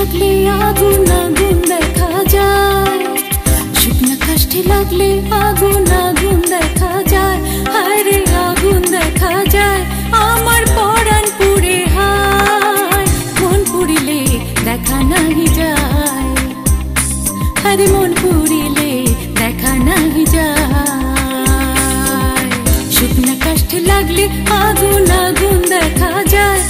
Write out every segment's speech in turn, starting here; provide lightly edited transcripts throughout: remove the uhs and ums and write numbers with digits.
লাগলে আগুন আগুন দেখা যায়, শুকনো কাষ্ঠে লাগলে আগুন আগুন দেখা যায়, হায় রে আগুন দেখা যায়, আমার পরাণ পুড়ে হায়, মন পুড়িলে দেখা নাহি যায়, আরে মন পুড়িলে দেখা নাহি যায়। শুকনো কাষ্ঠে লাগলে আগুন আগুন দেখা যায়,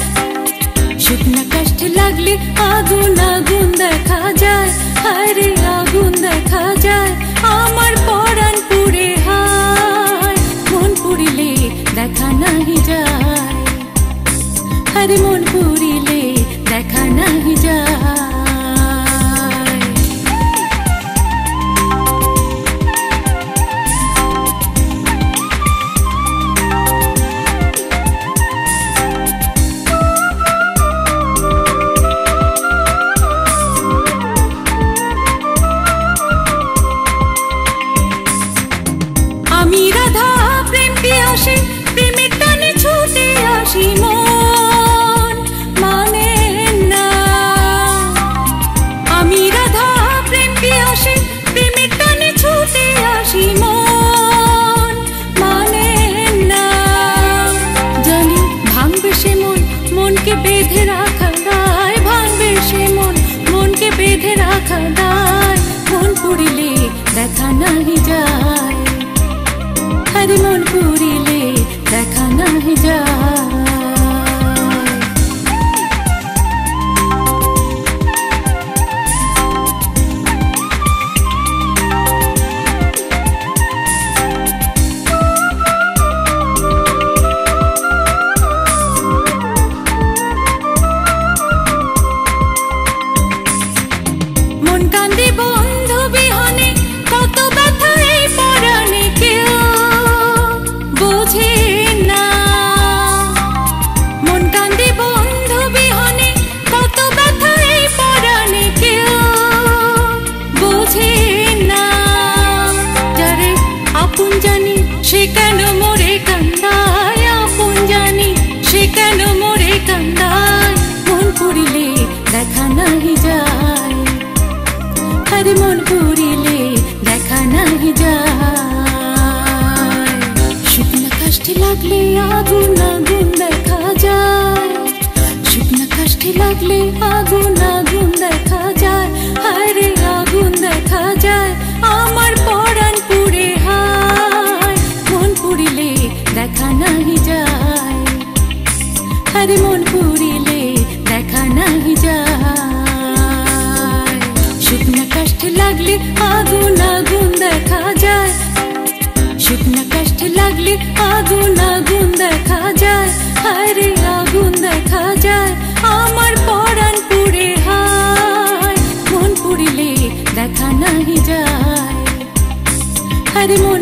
শুকনো কাষ্ঠে লাগলে আগুন আগুন দেখা যায়, হায় রে আগুন দেখা যায়, আমার পরাণ পুড়ে হায়, মন পুড়িলে দেখা নাহি যায়, আরে মন পুড়িলে দেখা নাহি যায়। আমি রাধা প্রেম পিয়াসী, প্রেমের টানে ছুটে আসি, মন মানে না। আমি রাধা প্রেম পিয়াসী, প্রেমের টানে ছুটে আসি, মন মানে না। জানি ভাঙবে সে মন, মনকে বেঁধে রাখা দায়, ভাঙবে সে মন, মনকে বেঁধে রাখা দায়, মন পুড়িলে দেখা নাহি যায়, আরে মন পুড়িলে দেখা নাহি যায়। মন কান্দে বন্ধু বিহনে, কত ব্যথা এই পরাণে, কেউ বোঝে না। মন কান্দে বন্ধু বিহনে, কত ব্যথা এই পরাণে, কেউ বোঝে না। যারে আপন জানি সে কেন মোরে কান্দায়, আপন জানি সে কেন মোরে কান্দায়, মন পুড়িলে দেখা নাহি যায়, আরে মন পুড়িলে দেখা নাহি যায়। শুকনো কাষ্ঠে লাগলে আগুন আগুন দেখা যায়, শুকনো কাষ্ঠে লাগলে আগুন আগুন দেখা যায়, হায় রে আগুন দেখা যায়, আমার পরাণ পুড়ে হায়, মন পুড়িলে দেখা নাহি যায়, আরে মন পুড়িলে দেখা নাহি যায়। শুকনো কাষ্ঠে লাগলে আগুন আগুন দেখা যায়, শুকনো কাষ্ঠে লাগলে আগুন আগুন দেখা যায়, হায় রে আগুন দেখা যায়, আমার পরাণ পুড়ে হায়, মন পুড়িলে দেখা নাহি যায়, আরে মন